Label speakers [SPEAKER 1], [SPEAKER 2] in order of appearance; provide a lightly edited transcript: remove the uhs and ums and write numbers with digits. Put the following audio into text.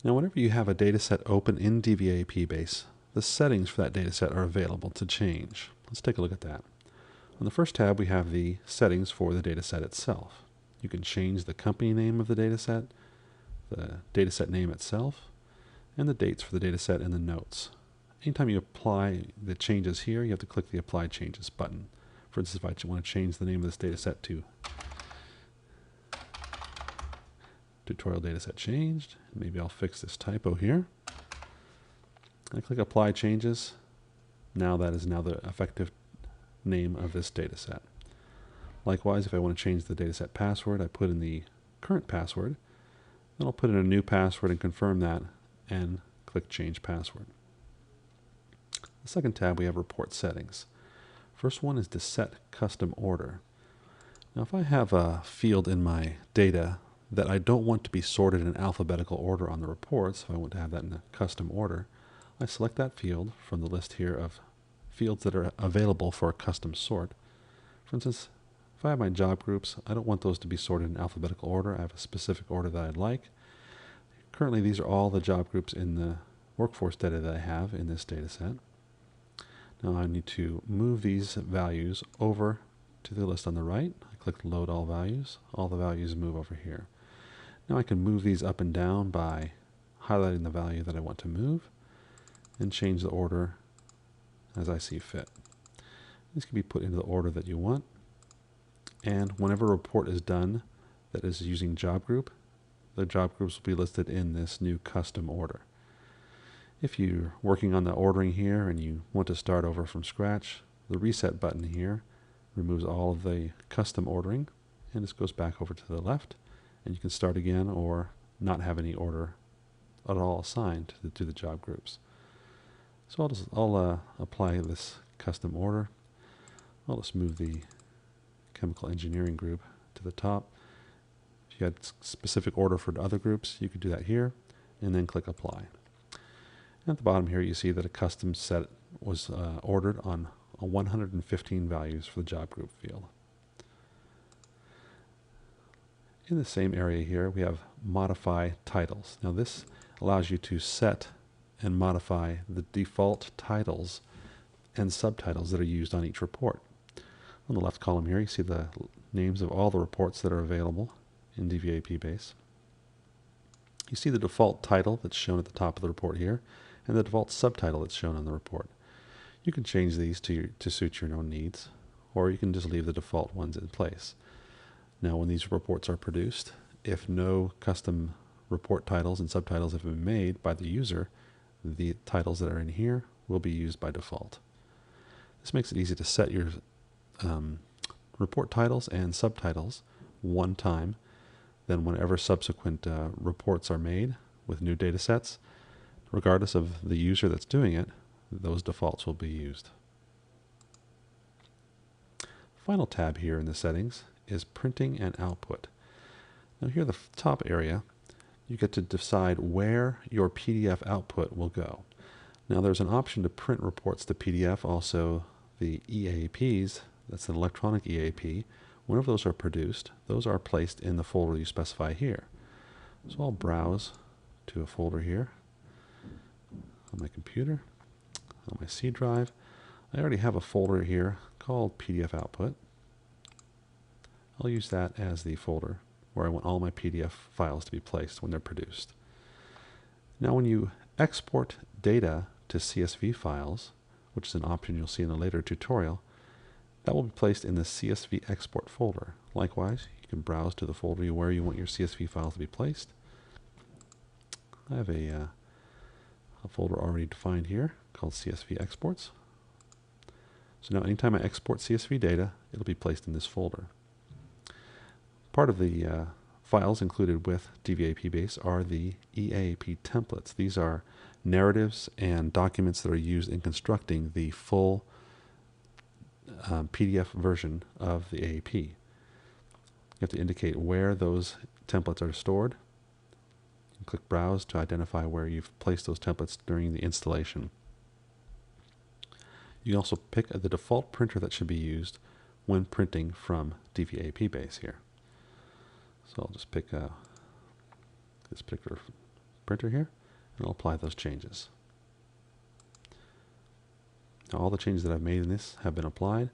[SPEAKER 1] Now, whenever you have a dataset open in DVAAPBase, the settings for that dataset are available to change. Let's take a look at that. On the first tab, we have the settings for the dataset itself. You can change the company name of the dataset name itself, and the dates for the dataset and the notes. Anytime you apply the changes here, you have to click the Apply Changes button. For instance, if I want to change the name of this dataset to Tutorial Dataset Changed, maybe I'll fix this typo here. I click Apply Changes. Now that is now the effective name of this dataset. Likewise, if I want to change the dataset password, I put in the current password. Then I'll put in a new password and confirm that and click Change Password. The second tab, we have Report Settings. First one is to set custom order. Now if I have a field in my data that I don't want to be sorted in alphabetical order on the reports, if I want to have that in a custom order, I select that field from the list here of fields that are available for a custom sort. For instance, if I have my job groups, I don't want those to be sorted in alphabetical order. I have a specific order that I'd like. Currently, these are all the job groups in the workforce data that I have in this data set. Now I need to move these values over to the list on the right. I click Load All Values. All the values move over here. Now I can move these up and down by highlighting the value that I want to move and change the order as I see fit. This can be put into the order that you want. And whenever a report is done that is using job group, the job groups will be listed in this new custom order. If you're working on the ordering here and you want to start over from scratch, the reset button here removes all of the custom ordering and this goes back over to the left, and you can start again or not have any order at all assigned to the job groups. So I'll apply this custom order. I'll just move the chemical engineering group to the top. If you had specific order for other groups, you could do that here and then click Apply. At the bottom here, you see that a custom set was ordered on 115 values for the job group field. In the same area here, we have Modify Titles. Now this allows you to set and modify the default titles and subtitles that are used on each report. On the left column here, you see the names of all the reports that are available in DVAAPBase. You see the default title that's shown at the top of the report here, and the default subtitle that's shown on the report. You can change these to suit your own needs, or you can just leave the default ones in place. Now when these reports are produced, if no custom report titles and subtitles have been made by the user, the titles that are in here will be used by default. This makes it easy to set your report titles and subtitles one time. Then whenever subsequent reports are made with new data sets, regardless of the user that's doing it, those defaults will be used. Final tab here in the settings is Printing and Output. Now here, the top area, you get to decide where your PDF output will go. Now there's an option to print reports to PDF, also the EAPs, that's an electronic EAP. Whenever those are produced, those are placed in the folder you specify here. So I'll browse to a folder here on my computer, on my C drive. I already have a folder here called PDF Output. I'll use that as the folder where I want all my PDF files to be placed when they're produced. Now when you export data to CSV files, which is an option you'll see in a later tutorial, that will be placed in the CSV export folder. Likewise, you can browse to the folder where you want your CSV files to be placed. I have a folder already defined here called CSV exports. So now anytime I export CSV data, it'll be placed in this folder. Part of the files included with DVAAPBase are the EAP templates. These are narratives and documents that are used in constructing the full PDF version of the AAP. You have to indicate where those templates are stored. You click Browse to identify where you've placed those templates during the installation. You can also pick the default printer that should be used when printing from DVAAPBase here. So I'll just pick this particular printer here, and I'll apply those changes. Now all the changes that I've made in this have been applied.